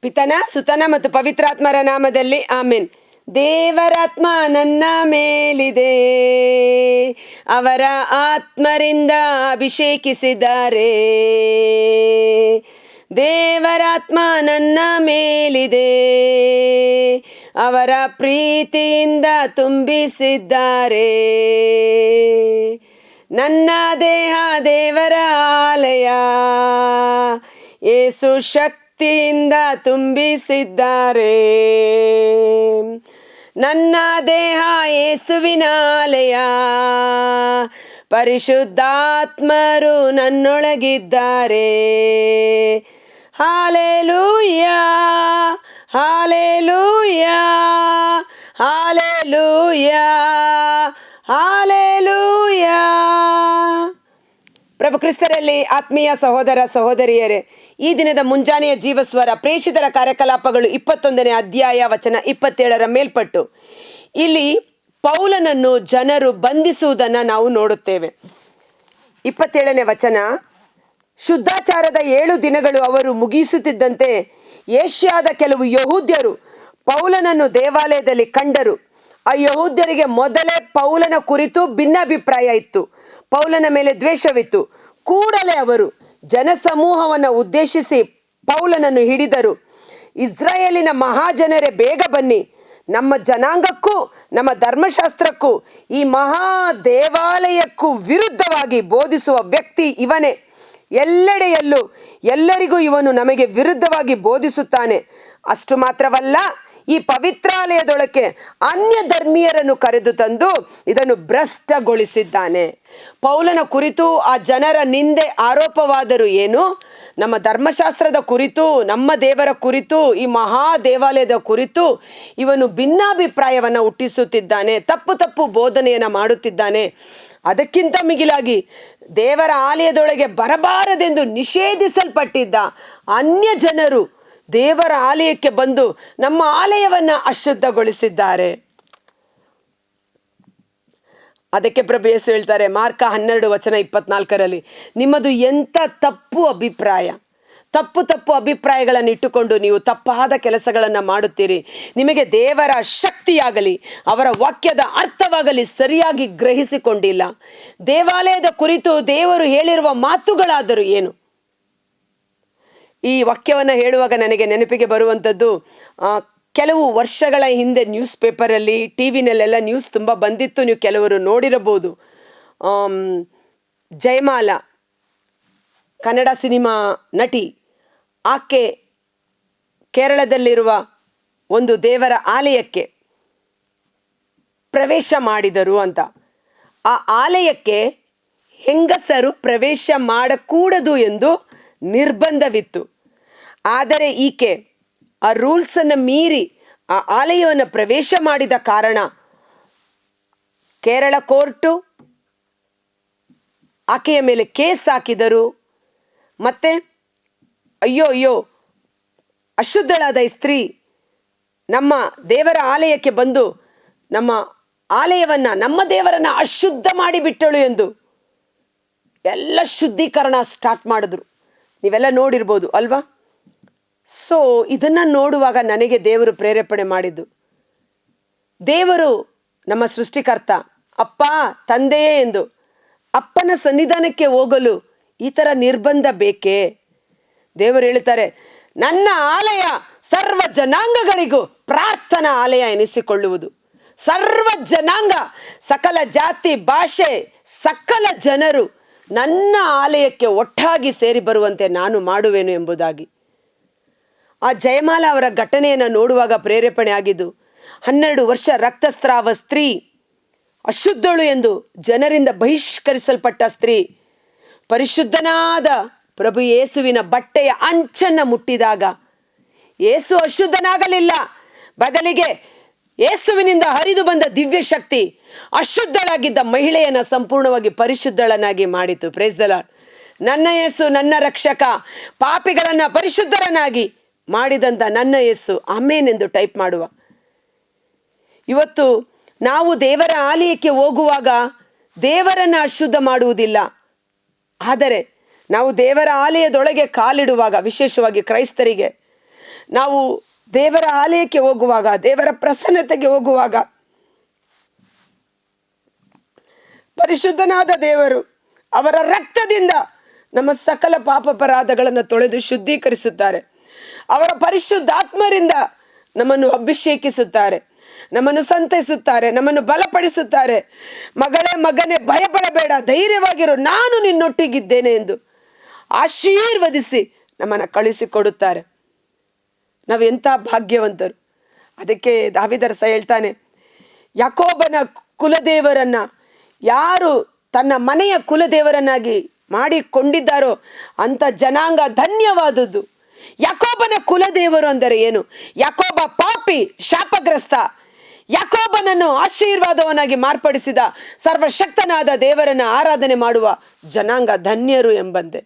ಪಿತನ ಸುತನ ಮತ್ತು ಪವಿತ್ರಾತ್ಮರ ನಾಮದಲ್ಲಿ ಆಮೆನ್. ದೇವರಾತ್ಮ ನನ್ನ ಮೇಲಿದೆ, ಅವರ ಆತ್ಮರಿಂದ ಅಭಿಷೇಕಿಸಿದ್ದಾರೆ. ದೇವರಾತ್ಮ ನನ್ನ ಮೇಲಿದೆ, ಅವರ ಪ್ರೀತಿಯಿಂದ ತುಂಬಿಸಿದ್ದಾರೆ. ನನ್ನ ದೇಹ ದೇವರ ಆಲಯ, ಯೇಸು ಶಕ್ತಿಯಿಂದ ತುಂಬಿಸಿದ್ದಾರೆ. ನನ್ನ ದೇಹ ಯೇಸುವಿನ ಆಲಯ, ಪರಿಶುದ್ಧಾತ್ಮರು ನನ್ನೊಳಗಿದ್ದಾರೆ. Hallelujah, hallelujah, hallelujah, hallelujah. ಪ್ರಭು ಕ್ರಿಸ್ತರಲ್ಲಿ ಆತ್ಮೀಯ ಸಹೋದರ ಸಹೋದರಿಯರೇ, ಈ ದಿನದ ಮುಂಜಾನೆಯ ಜೀವಸ್ವರ ಪ್ರೇಷಿತರ ಕಾರ್ಯಕಲಾಪಗಳು 21ನೇ ಅಧ್ಯಾಯ ವಚನ 27ರ ಮೇಲ್ಪಟ್ಟು ಇಲ್ಲಿ ಪೌಲನನ್ನು ಜನರು ಬಂಧಿಸುವುದನ್ನು ನಾವು ನೋಡುತ್ತೇವೆ. 27ನೇ ವಚನ, ಶುದ್ಧಾಚಾರದ 7 ದಿನಗಳು ಅವರು ಮುಗಿಸುತ್ತಿದ್ದಂತೆ ಏಷ್ಯಾದ ಕೆಲವು ಯಹೂದ್ಯರು ಪೌಲನನ್ನು ದೇವಾಲಯದಲ್ಲಿ ಕಂಡರು. ಆ ಯಹೂದ್ಯರಿಗೆ ಮೊದಲೇ ಪೌಲನ ಕುರಿತು ಭಿನ್ನಾಭಿಪ್ರಾಯ ಇತ್ತು, ಪೌಲನ ಮೇಲೆ ದ್ವೇಷವಿತ್ತು. ಕೂಡಲೇ ಅವರು ಜನಸಮೂಹವನ್ನು ಉದ್ದೇಶಿಸಿ ಪೌಲನನ್ನು ಹಿಡಿದರು. ಇಸ್ರಾಯೇಲಿನ ಮಹಾಜನರೇ, ಬೇಗ ಬನ್ನಿ, ನಮ್ಮ ಜನಾಂಗಕ್ಕೂ ನಮ್ಮ ಧರ್ಮಶಾಸ್ತ್ರಕ್ಕೂ ಈ ಮಹಾ ದೇವಾಲಯಕ್ಕೂ ವಿರುದ್ಧವಾಗಿ ಬೋಧಿಸುವ ವ್ಯಕ್ತಿ ಇವನೇ. ಎಲ್ಲೆಡೆಯಲ್ಲೂ ಎಲ್ಲರಿಗೂ ಇವನು ನಮಗೆ ವಿರುದ್ಧವಾಗಿ ಬೋಧಿಸುತ್ತಾನೆ. ಅಷ್ಟು ಮಾತ್ರವಲ್ಲ, ಈ ಪವಿತ್ರಾಲಯದೊಳಕ್ಕೆ ಅನ್ಯ ಧರ್ಮೀಯರನ್ನು ಕರೆದು ತಂದು ಇದನ್ನು ಭ್ರಷ್ಟಗೊಳಿಸಿದ್ದಾನೆ. ಪೌಲನ ಕುರಿತು ಆ ಜನರ ನಿಂದೆ ಆರೋಪವಾದರೂ ಏನು, ನಮ್ಮ ಧರ್ಮಶಾಸ್ತ್ರದ ಕುರಿತು, ನಮ್ಮ ದೇವರ ಕುರಿತು, ಈ ಮಹಾ ದೇವಾಲಯದ ಕುರಿತು ಇವನು ಭಿನ್ನಾಭಿಪ್ರಾಯವನ್ನು ಹುಟ್ಟಿಸುತ್ತಿದ್ದಾನೆ, ತಪ್ಪು ತಪ್ಪು ಬೋಧನೆಯನ್ನು ಮಾಡುತ್ತಿದ್ದಾನೆ. ಅದಕ್ಕಿಂತ ಮಿಗಿಲಾಗಿ ದೇವರ ಆಲಯದೊಳಗೆ ಬರಬಾರದೆಂದು ನಿಷೇಧಿಸಲ್ಪಟ್ಟಿದ್ದ ಅನ್ಯ ಜನರು ದೇವರ ಆಲಯಕ್ಕೆ ಬಂದು ನಮ್ಮ ಆಲಯವನ್ನು ಅಶುದ್ಧಗೊಳಿಸಿದ್ದಾರೆ. ಅದಕ್ಕೆ ಪ್ರಭು ಯೇಸು ಹೇಳ್ತಾರೆ, ಮಾರ್ಕ 12 ವಚನ 24ರಲ್ಲಿ, ನಿಮ್ಮದು ಎಂಥ ತಪ್ಪು ಅಭಿಪ್ರಾಯ, ತಪ್ಪು ತಪ್ಪು ಅಭಿಪ್ರಾಯಗಳನ್ನು ಇಟ್ಟುಕೊಂಡು ನೀವು ತಪ್ಪಾದ ಕೆಲಸಗಳನ್ನು ಮಾಡುತ್ತೀರಿ. ನಿಮಗೆ ದೇವರ ಶಕ್ತಿಯಾಗಲಿ ಅವರ ವಾಕ್ಯದ ಅರ್ಥವಾಗಲಿ ಸರಿಯಾಗಿ ಗ್ರಹಿಸಿಕೊಂಡಿಲ್ಲ. ದೇವಾಲಯದ ಕುರಿತು ದೇವರು ಹೇಳಿರುವ ಮಾತುಗಳಾದರೂ ಏನು? ಈ ವಾಕ್ಯವನ್ನು ಹೇಳುವಾಗ ನನಗೆ ನೆನಪಿಗೆ ಬರುವಂಥದ್ದು, ಕೆಲವು ವರ್ಷಗಳ ಹಿಂದೆ ನ್ಯೂಸ್ ಪೇಪರಲ್ಲಿ, ಟಿ ವಿನಲ್ಲೆಲ್ಲ ನ್ಯೂಸ್ ತುಂಬ ಬಂದಿತ್ತು, ನೀವು ಕೆಲವರು ನೋಡಿರಬಹುದು. ಜಯಮಾಲಾ ಕನ್ನಡ ಸಿನಿಮಾ ನಟಿ, ಆಕೆ ಕೇರಳದಲ್ಲಿರುವ ಒಂದು ದೇವರ ಆಲಯಕ್ಕೆ ಪ್ರವೇಶ ಮಾಡಿದರು ಅಂತ. ಆ ಆಲಯಕ್ಕೆ ಹೆಂಗಸರು ಪ್ರವೇಶ ಮಾಡಕೂಡದು ಎಂದು ನಿರ್ಬಂಧವಿತ್ತು. ಆದರೆ ಈಕೆ ಆ ರೂಲ್ಸನ್ನು ಮೀರಿ ಆ ಆಲಯವನ್ನು ಪ್ರವೇಶ ಮಾಡಿದ ಕಾರಣ ಕೇರಳ ಕೋರ್ಟು ಆಕೆಯ ಮೇಲೆ ಕೇಸ್ ಹಾಕಿದರು. ಮತ್ತೆ ಅಯ್ಯೋ ಅಯ್ಯೋ, ಅಶುದ್ಧಳಾದ ಈ ಸ್ತ್ರೀ ನಮ್ಮ ದೇವರ ಆಲಯಕ್ಕೆ ಬಂದು ನಮ್ಮ ಆಲಯವನ್ನು, ನಮ್ಮ ದೇವರನ್ನು ಅಶುದ್ಧ ಮಾಡಿಬಿಟ್ಟಳು ಎಂದು ಎಲ್ಲ ಶುದ್ಧೀಕರಣ ಸ್ಟಾರ್ಟ್ ಮಾಡಿದ್ರು. ನೀವೆಲ್ಲ ನೋಡಿರ್ಬೋದು ಅಲ್ವಾ? ಸೊ ಇದನ್ನು ನೋಡುವಾಗ ನನಗೆ ದೇವರು ಪ್ರೇರೇಪಣೆ ಮಾಡಿದ್ದು, ದೇವರು ನಮ್ಮ ಸೃಷ್ಟಿಕರ್ತ, ಅಪ್ಪ ತಂದೆಯೇ ಎಂದು ಅಪ್ಪನ ಸನ್ನಿಧಾನಕ್ಕೆ ಹೋಗಲು ಈ ಥರ ನಿರ್ಬಂಧ ಬೇಕೇ? ದೇವರು ಹೇಳ್ತಾರೆ, ನನ್ನ ಆಲಯ ಸರ್ವ ಜನಾಂಗಗಳಿಗೂ ಪ್ರಾರ್ಥನಾ ಆಲಯ ಎನಿಸಿಕೊಳ್ಳುವುದು. ಸರ್ವ ಜನಾಂಗ, ಸಕಲ ಜಾತಿ ಭಾಷೆ, ಸಕಲ ಜನರು ನನ್ನ ಆಲಯಕ್ಕೆ ಒಟ್ಟಾಗಿ ಸೇರಿ ಬರುವಂತೆ ನಾನು ಮಾಡುವೆನು ಎಂಬುದಾಗಿ. ಆ ಜಯಮಾಲಾ ಅವರ ಘಟನೆಯನ್ನು ನೋಡುವಾಗ ಪ್ರೇರೇಪಣೆ ಆಗಿದ್ದು, 12 ವರ್ಷ ರಕ್ತಸ್ರಾವ ಸ್ತ್ರೀ, ಅಶುದ್ಧಳು ಎಂದು ಜನರಿಂದ ಬಹಿಷ್ಕರಿಸಲ್ಪಟ್ಟ ಸ್ತ್ರೀ, ಪರಿಶುದ್ಧನಾದ ಪ್ರಭು ಯೇಸುವಿನ ಬಟ್ಟೆಯ ಅಂಚನ್ನು ಮುಟ್ಟಿದಾಗ ಯೇಸು ಅಶುದ್ಧನಾಗಲಿಲ್ಲ, ಬದಲಿಗೆ ಯೇಸುವಿನಿಂದ ಹರಿದು ಬಂದ ದಿವ್ಯ ಶಕ್ತಿ ಅಶುದ್ಧಳಾಗಿದ್ದ ಮಹಿಳೆಯನ್ನು ಸಂಪೂರ್ಣವಾಗಿ ಪರಿಶುದ್ಧಳನ್ನಾಗಿ ಮಾಡಿತು. Praise the lord. ನನ್ನ ಯೇಸು ನನ್ನ ರಕ್ಷಕ, ಪಾಪಿಗಳನ್ನು ಪರಿಶುದ್ಧರನ್ನಾಗಿ ಮಾಡಿದಂಥ ನನ್ನ ಯೇಸು, ಆಮೇನ್ ಎಂದು ಟೈಪ್ ಮಾಡುವ. ಇವತ್ತು ನಾವು ದೇವರ ಆಲಯಕ್ಕೆ ಹೋಗುವಾಗ ದೇವರನ್ನು ಅಶುದ್ಧ ಮಾಡುವುದಿಲ್ಲ, ಆದರೆ ನಾವು ದೇವರ ಆಲಯದೊಳಗೆ ಕಾಲಿಡುವಾಗ, ವಿಶೇಷವಾಗಿ ಕ್ರೈಸ್ತರಿಗೆ ನಾವು ದೇವರ ಆಲಯಕ್ಕೆ ಹೋಗುವಾಗ, ದೇವರ ಪ್ರಸನ್ನತೆಗೆ ಹೋಗುವಾಗ, ಪರಿಶುದ್ಧನಾದ ದೇವರು ಅವರ ರಕ್ತದಿಂದ ನಮ್ಮ ಸಕಲ ಪಾಪಾಪರಾಧಗಳನ್ನು ತೊಳೆದು ಶುದ್ಧೀಕರಿಸುತ್ತಾರೆ. ಅವರ ಪರಿಶುದ್ಧಾತ್ಮರಿಂದ ನಮ್ಮನ್ನು ಅಭಿಷೇಕಿಸುತ್ತಾರೆ, ನಮ್ಮನ್ನು ಸಂತೈಸುತ್ತಾರೆ, ನಮ್ಮನ್ನು ಬಲಪಡಿಸುತ್ತಾರೆ. ಮಗಳೇ, ಮಗನೇ, ಭಯಪಡಬೇಡ, ಧೈರ್ಯವಾಗಿರು, ನಾನು ನಿನ್ನೊಟ್ಟಿಗಿದ್ದೇನೆ ಎಂದು ಆಶೀರ್ವದಿಸಿ ನಮ್ಮನ್ನು ಕಳಿಸಿಕೊಡುತ್ತಾರೆ. ನಾವು ಎಂಥ ಭಾಗ್ಯವಂತರು. ಅದಕ್ಕೆ ದಾವೀದರಸ ಹೇಳ್ತಾನೆ, ಯಾಕೋಬನ ಕುಲದೇವರನ್ನು ಯಾರು ತನ್ನ ಮನೆಯ ಕುಲದೇವರನ್ನಾಗಿ ಮಾಡಿಕೊಂಡಿದ್ದಾರೋ ಅಂಥ ಜನಾಂಗ ಧನ್ಯವಾದುದು. ಯಾಕೋಬನ ಕುಲದೇವರು ಅಂದರೆ ಏನು? ಯಾಕೋಬ ಪಾಪಿ, ಶಾಪಗ್ರಸ್ತ. ಯಾಕೋಬನನ್ನು ಆಶೀರ್ವಾದವನ್ನಾಗಿ ಮಾರ್ಪಡಿಸಿದ ಸರ್ವಶಕ್ತನಾದ ದೇವರನ್ನು ಆರಾಧನೆ ಮಾಡುವ ಜನಾಂಗ ಧನ್ಯರು ಎಂಬಂತೆ.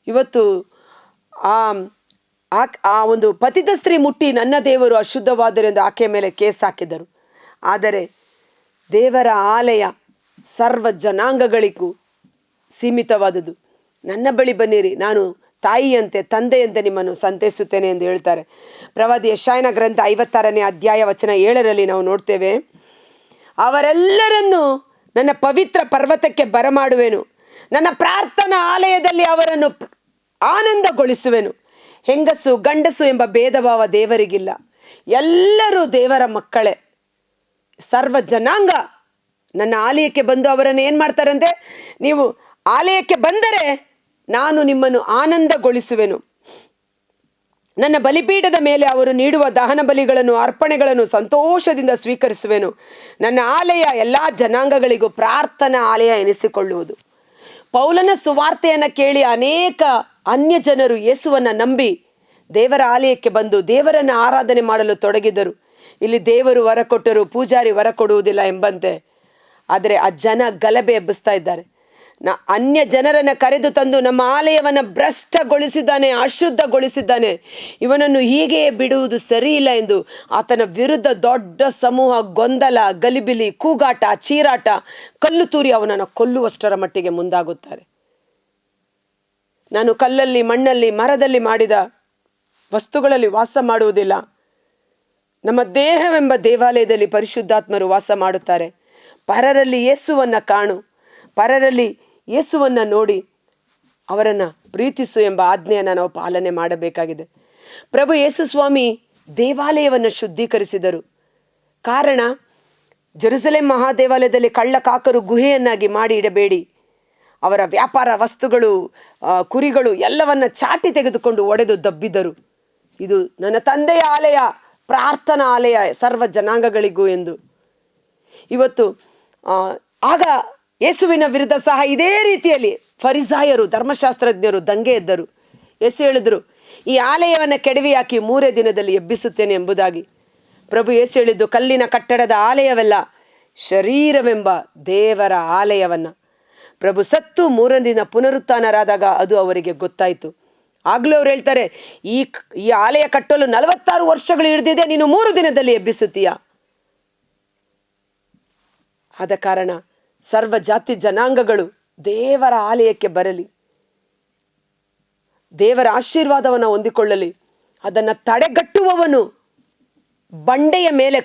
ಇವತ್ತು ಆ ಒಂದು ಪತಿತ ಸ್ತ್ರೀ ಮುಟ್ಟಿ ನನ್ನ ದೇವರು ಅಶುದ್ಧವಾದರೆಂದು ಆಕೆಯ ಮೇಲೆ ಕೇಸ್ ಹಾಕಿದರು. ಆದರೆ ದೇವರ ಆಲಯ ಸರ್ವ ಜನಾಂಗಗಳಿಗೂ ಸೀಮಿತವಾದುದು. ನನ್ನ ಬಳಿ ಬನ್ನಿರಿ, ನಾನು ತಾಯಿಯಂತೆ ತಂದೆಯಂತೆ ನಿಮ್ಮನ್ನು ಸಂತೈಸುತ್ತೇನೆ ಎಂದು ಹೇಳ್ತಾರೆ. ಪ್ರವಾದಿ ಯೆಶಾಯನ ಗ್ರಂಥ 56ನೇ ಅಧ್ಯಾಯ ವಚನ 7ರಲ್ಲಿ ನಾವು ನೋಡ್ತೇವೆ, ಅವರೆಲ್ಲರನ್ನೂ ನನ್ನ ಪವಿತ್ರ ಪರ್ವತಕ್ಕೆ ಬರಮಾಡುವೆನು, ನನ್ನ ಪ್ರಾರ್ಥನಾ ಆಲಯದಲ್ಲಿ ಅವರನ್ನು ಆನಂದಗೊಳಿಸುವೆನು. ಹೆಂಗಸು ಗಂಡಸು ಎಂಬ ಭೇದ ಭಾವ ದೇವರಿಗಿಲ್ಲ, ಎಲ್ಲರೂ ದೇವರ ಮಕ್ಕಳೇ. ಸರ್ವ ಜನಾಂಗ ನನ್ನ ಆಲಯಕ್ಕೆ ಬಂದು ಅವರನ್ನು ಏನು ಮಾಡ್ತಾರಂತೆ? ನೀವು ಆಲಯಕ್ಕೆ ಬಂದರೆ ನಾನು ನಿಮ್ಮನ್ನು ಆನಂದಗೊಳಿಸುವೆನು. ನನ್ನ ಬಲಿಪೀಠದ ಮೇಲೆ ಅವರು ನೀಡುವ ದಹನ ಬಲಿಗಳನ್ನು, ಅರ್ಪಣೆಗಳನ್ನು ಸಂತೋಷದಿಂದ ಸ್ವೀಕರಿಸುವೆನು. ನನ್ನ ಆಲಯ ಎಲ್ಲ ಜನಾಂಗಗಳಿಗೂ ಪ್ರಾರ್ಥನಾ ಆಲಯ ಎನಿಸಿಕೊಳ್ಳುವುದು. ಪೌಲನ ಸುವಾರ್ತೆಯನ್ನು ಕೇಳಿ ಅನೇಕ ಅನ್ಯ ಜನರು ಯೇಸುವನ್ನು ನಂಬಿ ದೇವರ ಆಲಯಕ್ಕೆ ಬಂದು ದೇವರನ್ನು ಆರಾಧನೆ ಮಾಡಲು ತೊಡಗಿದರು. ಇಲ್ಲಿ ದೇವರು ವರ ಕೊಟ್ಟರು, ಪೂಜಾರಿ ವರ ಕೊಡುವುದಿಲ್ಲ ಎಂಬಂತೆ. ಆದರೆ ಆ ಜನ ಗಲಭೆ ಎಬ್ಬಿಸ್ತಾ ಇದ್ದಾರೆ. ಅನ್ಯ ಜನರನ್ನು ಕರೆದು ತಂದು ನಮ್ಮ ಆಲಯವನ್ನು ಭ್ರಷ್ಟಗೊಳಿಸಿದ್ದಾನೆ, ಅಶುದ್ಧಗೊಳಿಸಿದ್ದಾನೆ, ಇವನನ್ನು ಹೀಗೆಯೇ ಬಿಡುವುದು ಸರಿಯಿಲ್ಲ ಎಂದು ಆತನ ವಿರುದ್ಧ ದೊಡ್ಡ ಸಮೂಹ ಗೊಂದಲ, ಗಲಿಬಿಲಿ, ಕೂಗಾಟ, ಚೀರಾಟ, ಕಲ್ಲು ತೂರಿ ಅವನನ್ನು ಕೊಲ್ಲುವಷ್ಟರ ಮಟ್ಟಿಗೆ ಮುಂದಾಗುತ್ತಾರೆ. ನಾನು ಕಲ್ಲಲ್ಲಿ, ಮಣ್ಣಲ್ಲಿ, ಮರದಲ್ಲಿ ಮಾಡಿದ ವಸ್ತುಗಳಲ್ಲಿ ವಾಸ ಮಾಡುವುದಿಲ್ಲ. ನಮ್ಮ ದೇಹವೆಂಬ ದೇವಾಲಯದಲ್ಲಿ ಪರಿಶುದ್ಧಾತ್ಮರು ವಾಸ ಮಾಡುತ್ತಾರೆ. ಪರರಲ್ಲಿ ಯೇಸುವನ್ನು ಕಾಣು, ಪರರಲ್ಲಿ ಯೇಸುವನ್ನು ನೋಡಿ ಅವರನ್ನು ಪ್ರೀತಿಸು ಎಂಬ ಆಜ್ಞೆಯನ್ನು ನಾವು ಪಾಲನೆ ಮಾಡಬೇಕಾಗಿದೆ. ಪ್ರಭು ಯೇಸು ಸ್ವಾಮಿ ದೇವಾಲಯವನ್ನು ಶುದ್ಧೀಕರಿಸಿದರು. ಕಾರಣ, ಜೆರುಸಲೇಮ್ ಮಹಾದೇವಾಲಯದಲ್ಲಿ ಕಳ್ಳಕಾಕರು ಗುಹೆಯನ್ನಾಗಿ ಮಾಡಿ ಇಡಬೇಡಿ. ಅವರ ವ್ಯಾಪಾರ ವಸ್ತುಗಳು, ಕುರಿಗಳು ಎಲ್ಲವನ್ನ ಚಾಟಿ ತೆಗೆದುಕೊಂಡು ಒಡೆದು ದಬ್ಬಿದರು. ಇದು ನನ್ನ ತಂದೆಯ ಆಲಯ, ಪ್ರಾರ್ಥನಾ ಆಲಯ ಸರ್ವ ಜನಾಂಗಗಳಿಗೂ ಎಂದು. ಇವತ್ತು ಆಗ ಯೇಸುವಿನ ವಿರುದ್ಧ ಸಹ ಇದೇ ರೀತಿಯಲ್ಲಿ ಫರಿಸಾಯರು, ಧರ್ಮಶಾಸ್ತ್ರಜ್ಞರು ದಂಗೆ ಎದ್ದರು. ಯೇಸು ಹೇಳಿದರು, ಈ ಆಲಯವನ್ನು ಕೆಡವಿ ಹಾಕಿ 3 ದಿನದಲ್ಲಿ ಎಬ್ಬಿಸುತ್ತೇನೆ ಎಂಬುದಾಗಿ. ಪ್ರಭು ಯೇಸು ಹೇಳಿದ್ದು, ಕಲ್ಲಿನ ಕಟ್ಟಡದ ಆಲಯವೆಲ್ಲ ಶರೀರವೆಂಬ ದೇವರ ಆಲಯವನ್ನು ಪ್ರಭು ಸತ್ತು 3ನೇ ದಿನ ಪುನರುತ್ಥಾನರಾದಾಗ ಅದು ಅವರಿಗೆ ಗೊತ್ತಾಯಿತು. ಆಗಲೂ ಅವ್ರು ಹೇಳ್ತಾರೆ, ಈ ಆಲಯ ಕಟ್ಟಲು 46 ವರ್ಷಗಳು ಹಿಡಿದಿದೆ, ನೀನು 3 ದಿನದಲ್ಲಿ ಎಬ್ಬಿಸುತ್ತೀಯ. ಆದ ಕಾರಣ ಸರ್ವ ಜಾತಿ ಜನಾಂಗಗಳು ದೇವರ ಆಲಯಕ್ಕೆ ಬರಲಿ, ದೇವರ ಆಶೀರ್ವಾದವನ್ನು ಹೊಂದಿಕೊಳ್ಳಲಿ. ಅದನ್ನು ತಡೆಗಟ್ಟುವವನು ಬಂಡೆಯ ಮೇಲೆ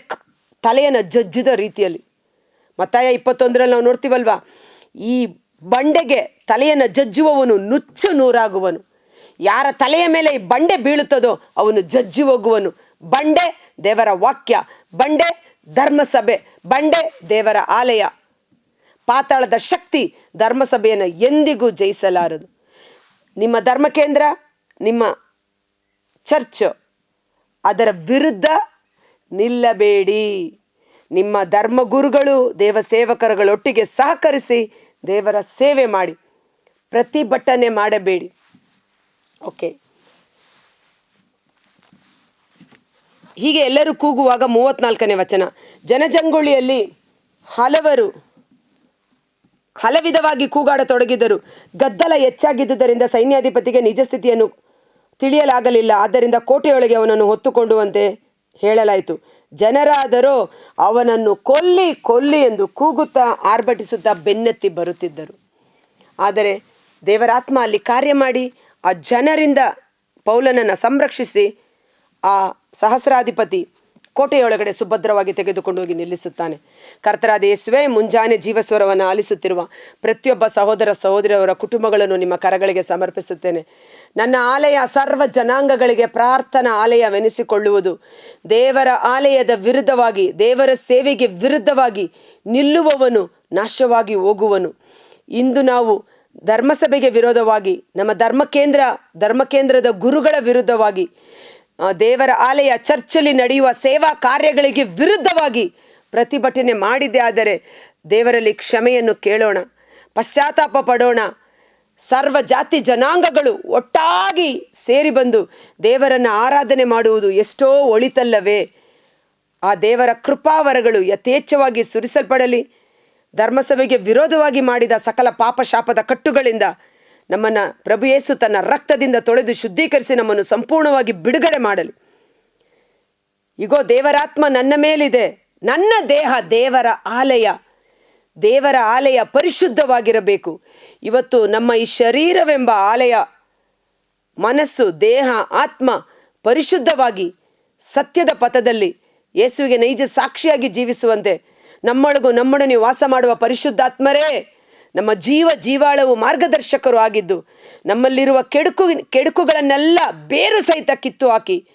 ತಲೆಯನ್ನು ಜಜ್ಜಿದ ರೀತಿಯಲ್ಲಿ, ಮತ್ತಾಯ 21ರಲ್ಲಿ ನಾವು ನೋಡ್ತೀವಲ್ವಾ, ಈ ಬಂಡೆಗೆ ತಲೆಯನ್ನು ಜಜ್ಜುವವನು ನುಚ್ಚು ನೂರಾಗುವನು. ಯಾರ ತಲೆಯ ಮೇಲೆ ಈ ಬಂಡೆ ಬೀಳುತ್ತದೋ ಅವನು ಜಜ್ಜಿ ಹೋಗುವನು. ಬಂಡೆ ದೇವರ ವಾಕ್ಯ, ಬಂಡೆ ಧರ್ಮಸಭೆ, ಬಂಡೆ ದೇವರ ಆಲಯ. ಪಾತಾಳದ ಶಕ್ತಿ ಧರ್ಮಸಭೆಯನ್ನು ಎಂದಿಗೂ ಜಯಿಸಲಾರದು. ನಿಮ್ಮ ಧರ್ಮ ಕೇಂದ್ರ, ನಿಮ್ಮ ಚರ್ಚ್, ಅದರ ವಿರುದ್ಧ ನಿಲ್ಲಬೇಡಿ. ನಿಮ್ಮ ಧರ್ಮಗುರುಗಳು, ದೇವ ಸೇವಕರುಗಳೊಟ್ಟಿಗೆ ಸಹಕರಿಸಿ ದೇವರ ಸೇವೆ ಮಾಡಿ, ಪ್ರತಿಭಟನೆ ಮಾಡಬೇಡಿ. ಓಕೆ, ಹೀಗೆ ಎಲ್ಲರೂ ಕೂಗುವಾಗ 34ನೇ ವಚನ, ಜನಜಂಗುಳಿಯಲ್ಲಿ ಹಲವಿಧವಾಗಿ ಕೂಗಾಡತೊಡಗಿದರು. ಗದ್ದಲ ಹೆಚ್ಚಾಗಿದ್ದುದರಿಂದ ಸೈನ್ಯಾಧಿಪತಿಗೆ ನಿಜ ಸ್ಥಿತಿಯನ್ನು ತಿಳಿಯಲಾಗಲಿಲ್ಲ. ಆದ್ದರಿಂದ ಕೋಟೆಯೊಳಗೆ ಅವನನ್ನು ಹೊತ್ತುಕೊಂಡುವಂತೆ ಹೇಳಲಾಯಿತು. ಜನರಾದರೋ ಅವನನ್ನು ಕೊಲ್ಲಿ ಕೊಲ್ಲಿ ಎಂದು ಕೂಗುತ್ತಾ ಆರ್ಭಟಿಸುತ್ತಾ ಬೆನ್ನತ್ತಿ ಬರುತ್ತಿದ್ದರು. ಆದರೆ ದೇವರಾತ್ಮ ಅಲ್ಲಿ ಕಾರ್ಯ ಮಾಡಿ ಆ ಜನರಿಂದ ಪೌಲನನ್ನು ಸಂರಕ್ಷಿಸಿ ಆ ಸಹಸ್ರಾಧಿಪತಿ ಕೋಟೆಯೊಳಗಡೆ ಸುಭದ್ರವಾಗಿ ತೆಗೆದುಕೊಂಡು ಹೋಗಿ ನಿಲ್ಲಿಸುತ್ತಾನೆ. ಕರ್ತರಾದ ಯೇಸುವೇ, ಮುಂಜಾನೆ ಜೀವಸ್ವರವನ್ನು ಆಲಿಸುತ್ತಿರುವ ಪ್ರತಿಯೊಬ್ಬ ಸಹೋದರ ಸಹೋದರಿಯವರ ಕುಟುಂಬಗಳನ್ನು ನಿಮ್ಮ ಕರಗಳಿಗೆ ಸಮರ್ಪಿಸುತ್ತೇನೆ. ನನ್ನ ಆಲಯ ಸರ್ವ ಜನಾಂಗಗಳಿಗೆ ಪ್ರಾರ್ಥನಾ ಆಲಯವೆನಿಸಿಕೊಳ್ಳುವುದು. ದೇವರ ಆಲಯದ ವಿರುದ್ಧವಾಗಿ, ದೇವರ ಸೇವೆಗೆ ವಿರುದ್ಧವಾಗಿ ನಿಲ್ಲುವವನು ನಾಶವಾಗಿ ಹೋಗುವನು. ಇಂದು ನಾವು ಧರ್ಮಸಭೆಗೆ ವಿರೋಧವಾಗಿ, ನಮ್ಮ ಧರ್ಮಕೇಂದ್ರದ ಗುರುಗಳ ವಿರುದ್ಧವಾಗಿ, ದೇವರ ಆಲಯ ಚರ್ಚಲ್ಲಿ ನಡೆಯುವ ಸೇವಾ ಕಾರ್ಯಗಳಿಗೆ ವಿರುದ್ಧವಾಗಿ ಪ್ರತಿಭಟನೆ ಮಾಡಿದ್ದೇ ಆದರೆ ದೇವರಲ್ಲಿ ಕ್ಷಮೆಯನ್ನು ಕೇಳೋಣ, ಪಶ್ಚಾತ್ತಾಪ ಪಡೋಣ. ಸರ್ವ ಜಾತಿ ಜನಾಂಗಗಳು ಒಟ್ಟಾಗಿ ಸೇರಿ ಬಂದು ದೇವರನ್ನು ಆರಾಧನೆ ಮಾಡುವುದು ಎಷ್ಟೋ ಒಳಿತಲ್ಲವೇ. ಆ ದೇವರ ಕೃಪಾವರಗಳು ಯಥೇಚ್ಛವಾಗಿ ಸುರಿಸಲ್ಪಡಲಿ. ಧರ್ಮಸಭೆಗೆ ವಿರೋಧವಾಗಿ ಮಾಡಿದ ಸಕಲ ಪಾಪ ಶಾಪದ ಕಟ್ಟುಗಳಿಂದ ನಮ್ಮನ್ನು ಪ್ರಭು ಯೇಸು ತನ್ನ ರಕ್ತದಿಂದ ತೊಳೆದು ಶುದ್ಧೀಕರಿಸಿ ನಮ್ಮನ್ನು ಸಂಪೂರ್ಣವಾಗಿ ಬಿಡುಗಡೆ ಮಾಡಲಿ. ಇಗೋ, ದೇವರಾತ್ಮ ನನ್ನ ಮೇಲಿದೆ. ನನ್ನ ದೇಹ ದೇವರ ಆಲಯ ಪರಿಶುದ್ಧವಾಗಿರಬೇಕು. ಇವತ್ತು ನಮ್ಮ ಈ ಶರೀರವೆಂಬ ಆಲಯ, ಮನಸ್ಸು, ದೇಹ, ಆತ್ಮ ಪರಿಶುದ್ಧವಾಗಿ ಸತ್ಯದ ಪಥದಲ್ಲಿ ಯೇಸುವಿಗೆ ನೈಜ ಸಾಕ್ಷಿಯಾಗಿ ಜೀವಿಸುವಂತೆ ನಮ್ಮೊಡನೆ ವಾಸ ಮಾಡುವ ಪರಿಶುದ್ಧಾತ್ಮರೇ ನಮ್ಮ ಜೀವಾಳವು ಮಾರ್ಗದರ್ಶಕರು ಆಗಿದ್ದು ನಮ್ಮಲ್ಲಿರುವ ಕೆಡುಕುಗಳನ್ನೆಲ್ಲ ಬೇರು ಸಹಿತ ಕಿತ್ತು ಹಾಕಿ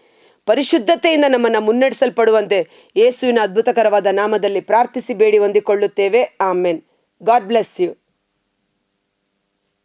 ಪರಿಶುದ್ಧತೆಯಿಂದ ನಮ್ಮನ್ನು ಮುನ್ನಡೆಸಲ್ಪಡುವಂತೆ ಯೇಸುವಿನ ಅದ್ಭುತಕರವಾದ ನಾಮದಲ್ಲಿ ಪ್ರಾರ್ಥಿಸಿ ಬೇಡಿ ಹೊಂದಿಕೊಳ್ಳುತ್ತೇವೆ. ಆಮೆನ್. God bless you.